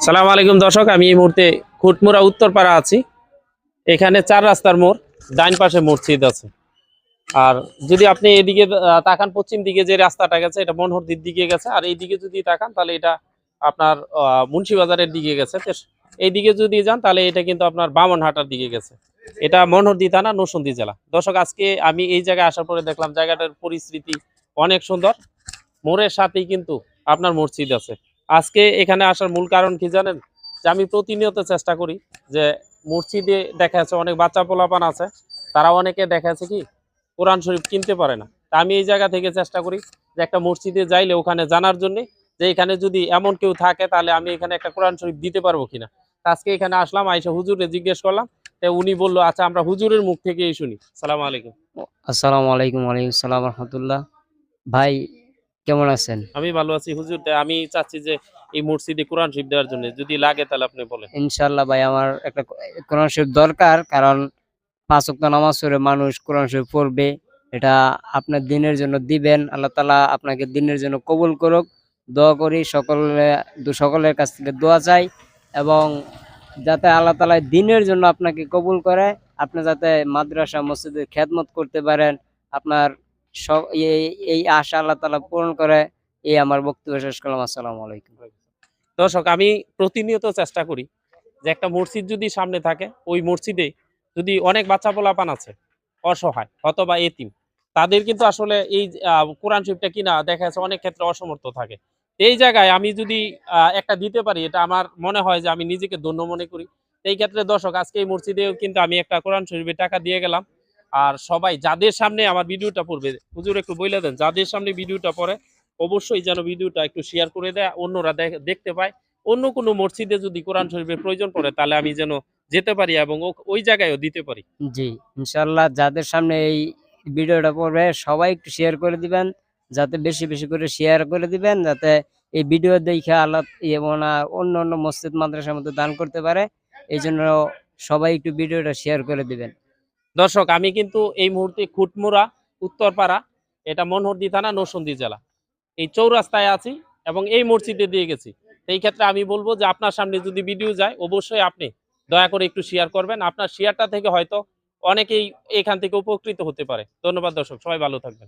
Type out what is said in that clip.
সালাম আলাইকুম দর্শক, আমি এই মুহূর্তে খুটমুরা উত্তরপাড়া আছি। এখানে 4 রাস্তার মোড়, ডাইন পাশে মসজিদ আছে। আর যদি আপনি এদিকে তাকান, পশ্চিম দিকে যে রাস্তাটা গেছে এটা মনোহরদীর দিকে গেছে, আর এইদিকে যদি তাকান তাহলে এটা আপনার মুন্সিবাজারের দিকে গেছে। তো এইদিকে যদি যান তাহলে এটা কিন্তু আপনার বামনহাটার দিকে গেছে। এটা মনোহরদী থানা, নরসিংদী জেলা। দর্শক, আজকে আমি এই জায়গায় আসার পরে দেখলাম জায়গাটার পরিস্থিতি অনেক সুন্দর। মোড়ের সাথেই কিন্তু আপনার মসজিদ আছে। আজকে এখানে আসার মূল কারণ কি জানেন? যে আমি প্রতিনিয়ত চেষ্টা করি যে মসজিদে দেখা যাচ্ছে অনেক বাচ্চা পোলাপান আছে, তারা অনেকে দেখা যাচ্ছে কি কোরআন শরীফ কিনতে পারে না। তা আমি এই জায়গা থেকে চেষ্টা করি যে একটা মসজিদে যাইলে ওখানে জানার জন্য যে এখানে যদি এমন কেউ থাকে তাহলে আমি এখানে একটা কোরআন শরীফ দিতে পারবো কিনা। তা আজকে এখানে আসলাম, আইসা হুজুরে জিজ্ঞেস করলাম। তো উনি বললো আচ্ছা আমরা হুজুরের মুখ থেকেই শুনি। সালাম আলাইকুম। আসসালামু আলাইকুম। ওয়ালাইকুম সালাম রহমতুল্লাহ। ভাই, কেমন আছেন? আমি ভালো আছি হুজুর। তা আমি চাচ্ছি যে এই মসজিদে কোরআন শরীফ দেওয়ার জন্য, যদি লাগে তাহলে আপনি বলেন। ইনশাআল্লাহ ভাই, আমার একটা কোরআন শরীফ দরকার, কারণ ৫ ওয়াক্ত নামাজ পড়ে মানুষ কোরআন শরীফ পড়বে। এটা আপনার দিনের জন্য দিবেন। আল্লাহ তাআলা আপনাকে দিনের জন্য কবুল করুক। দোয়া করি সকলের কাছ থেকে দোয়া চাই, এবং যাতে আল্লাহ তাআলা দিনের জন্য আপনাকে কবুল করে, আপনি যাতে মাদ্রাসা মসজিদের খেদমত করতে পারেন, আপনার এই আশা আল্লাহ তাআলা পূরণ করে। এই আমার বক্তব্য শেষ করলাম। আসসালামু আলাইকুম। দর্শক, আমি প্রতিনিয়ত চেষ্টা করি যে একটা মসজিদ যদি সামনে থাকে, ওই মসজিদে যদি অনেক বাচ্চা পোলাপান আছে অসহায় অথবা এতিম, তাদের কিন্তু আসলে এই কোরআন শরীফটা কিনা দেখা যাচ্ছে অনেক ক্ষেত্রে অসমর্থ থাকে। এই জায়গায় আমি যদি একটা দিতে পারি, এটা আমার মনে হয় যে আমি নিজেকে ধন্য মনে করি। এই ক্ষেত্রে দর্শক, আজকে এই মসজিদেও কিন্তু আমি একটা কোরআন শরীফের টাকা দিয়ে গেলাম। আর সবাই যাদের সামনে আমার ভিডিওটা পড়বে, হুজুর একটু বলে দেন যাদের সামনে ভিডিওটা পড়ে অবশ্যই যেন ভিডিওটা একটু শেয়ার করে দেয়, অন্যরা দেখতে পায়। অন্য কোনো মসজিদে যদি কোরআন শরীফের প্রয়োজন পড়ে তাহলে আমি যেন যেতে পারি এবং ওই জায়গায়ও দিতে পারি। জি, ইনশাআল্লাহ যাদের সামনে এই ভিডিওটা পড়বে সবাই একটু শেয়ার করে দিবেন। যাতে বেশি, বেশি করে শেয়ার করে দিবেন, যাতে এই ভিডিও দেইখা আল্লাহ অন্য মসজিদ মাদ্রাসার মধ্যে দান করতে পারে। এইজন্য সবাই একটু ভিডিওটা শেয়ার করে দিবেন। দর্শক, আমি কিন্তু এই মুহূর্তে খুটমুরা উত্তরপাড়া, এটা মনোহরদী থানা, নরসিংদী জেলা, এই চৌরাস্তায় আছি এবং এই মসজিদে দিয়ে গেছি। এই ক্ষেত্রে আমি বলবো যে আপনার সামনে যদি ভিডিও যায় অবশ্যই আপনি দয়া করে একটু শেয়ার করবেন। আপনার শেয়ারটা থেকে হয়তো অনেকেই এখান থেকে উপকৃত হতে পারে। ধন্যবাদ দর্শক, সবাই ভালো থাকবেন।